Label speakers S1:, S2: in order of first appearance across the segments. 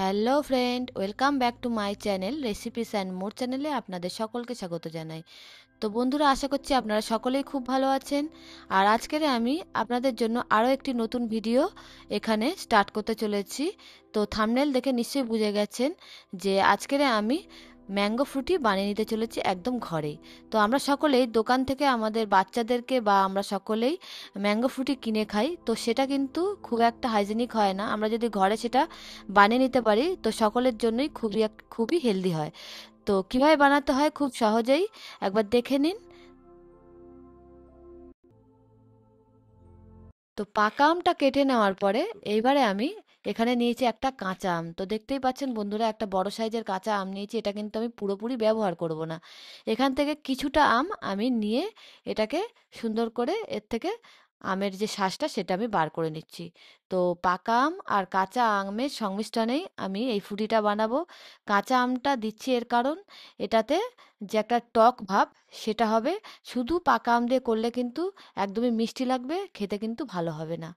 S1: Hello friend, welcome back to my channel recipes and more চ্যানেলে আপনাদের সকলকে স্বাগত জানাই। তো বন্ধুরা, আশা করছি আপনারা সকলেই খুব ভালো আছেন। আর আজকের আমি আপনাদের জন্য আরও একটি নতুন ভিডিও এখানে স্টার্ট করতে চলেছি। তো থাম্বনেল দেখে নিশ্চয়ই বুঝে গেছেন যে আজকের আমি ম্যাঙ্গো ফ্রুটি বানিয়ে নিতে চলেছি একদম ঘরেই। তো আমরা সকলেই দোকান থেকে আমাদের বাচ্চাদেরকে বা আমরা সকলেই ম্যাঙ্গো ফ্রুটি কিনে খাই, তো সেটা কিন্তু খুব একটা হাইজেনিক হয় না। আমরা যদি ঘরে সেটা বানিয়ে নিতে পারি তো সকলের জন্যই খুবই হেলদি হয়। তো কিভাবে বানাতে হয় খুব সহজেই একবার দেখে নিন। তো পাকা আমটা কেটে নেওয়ার পরে এইবারে আমি এখানে নিয়েছি একটা কাঁচা আম। তো দেখতেই পাচ্ছেন বন্ধুরা, একটা বড় সাইজের কাঁচা আম নিয়েছি। এটা কিন্তু আমি পুরোপুরি ব্যবহার করব না। এখান থেকে কিছুটা আম আমি নিয়ে এটাকে সুন্দর করে এর থেকে আমের যে শাঁসটা সেটা আমি বার করে নিচ্ছি। তো পাকা আম আর কাঁচা আমের সংমিশ্রণেই আমি এই ফুটিটা বানাবো। কাঁচা আমটা দিচ্ছি এর কারণ এটাতে যে একটা টক ভাব সেটা হবে। শুধু পাকা আম দিয়ে করলে কিন্তু একদমই মিষ্টি লাগবে, খেতে কিন্তু ভালো হবে না।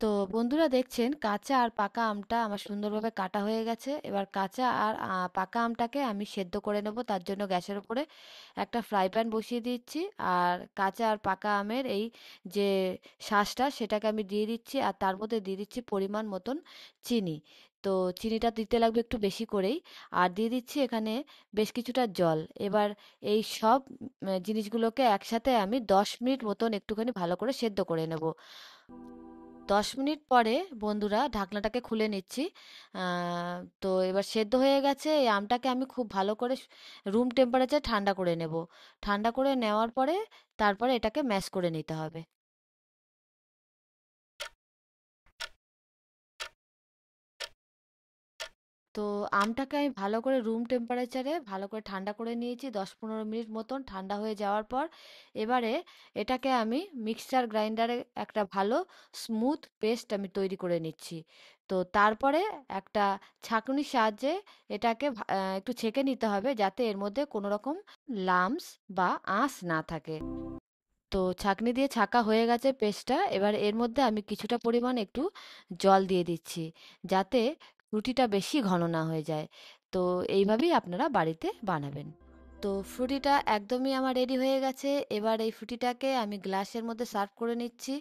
S1: তো বন্ধুরা, দেখছেন কাঁচা আর পাকা আমটা আমার সুন্দরভাবে কাটা হয়ে গেছে। এবার কাঁচা আর পাকা আমটাকে আমি সেদ্ধ করে নেব। তার জন্য গ্যাসের উপরে একটা ফ্রাই প্যান বসিয়ে দিচ্ছি। আর কাঁচা আর পাকা আমের এই যে শাঁসটা সেটাকে আমি দিয়ে দিচ্ছি, আর তার মধ্যে দিয়ে দিচ্ছি পরিমাণ মতন চিনি। তো চিনিটা দিতে লাগবে একটু বেশি করেই। আর দিয়ে দিচ্ছি এখানে বেশ কিছুটা জল। এবার এই সব জিনিসগুলোকে একসাথে আমি 10 মিনিট মতন একটুখানি ভালো করে সেদ্ধ করে নেব। 10 মিনিট পরে বন্ধুরা ঢাকনাটাকে খুলে নিচ্ছি। তো এবার সেদ্ধ হয়ে গেছে। এই আমটাকে আমি খুব ভালো করে রুম টেম্পারেচার ঠান্ডা করে নেব। ঠান্ডা করে নেওয়ার পরে তারপরে এটাকে ম্যাশ করে নিতে হবে। তো আমটাকে আমি ভালো করে রুম টেম্পারেচারে ভালো করে ঠান্ডা করে নিয়েছি 10-15 মিনিট মতন। ঠান্ডা হয়ে যাওয়ার পর এবারে এটাকে আমি মিক্সচার গ্রাইন্ডারে একটা ভালো স্মুথ পেস্ট আমি তৈরি করে নিচ্ছি। তো তারপরে একটা ছাঁকনির সাহায্যে এটাকে একটু ছেঁকে নিতে হবে যাতে এর মধ্যে কোনো রকম লামস বা আঁশ না থাকে। তো ছাঁকনি দিয়ে ছাঁকা হয়ে গেছে পেস্টটা। এবার এর মধ্যে আমি কিছুটা পরিমাণ একটু জল দিয়ে দিচ্ছি যাতে রুটিটা বেশি ঘন না হয়ে যায়। তো এইভাবেই আপনারা বাড়িতে বানাবেন। তো ফ্রুটিটা একদমই আমার রেডি হয়ে গেছে। এবার এই ফ্রুটিটাকে আমি গ্লাসের মধ্যে সার্ভ করে নিচ্ছি।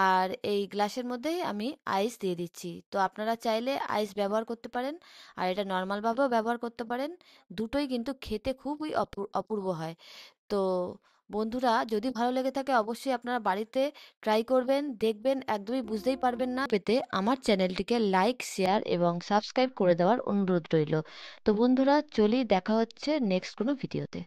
S1: আর এই গ্লাসের মধ্যেই আমি আইস দিয়ে দিচ্ছি। তো আপনারা চাইলে আইস ব্যবহার করতে পারেন, আর এটা নর্মালভাবেও ব্যবহার করতে পারেন। দুটোই কিন্তু খেতে খুবই অপূর্ব হয়। তো বন্ধুরা, যদি ভালো লেগে থাকে অবশ্যই আপনারা বাড়িতে ট্রাই করবেন, দেখবেন একদমই বুঝতেই পারবেন না। পেতে আমার চ্যানেলটিকে লাইক, শেয়ার এবং সাবস্ক্রাইব করে দেওয়ার অনুরোধ রইল। তো বন্ধুরা, চলি, দেখা হচ্ছে নেক্সট কোনো ভিডিওতে।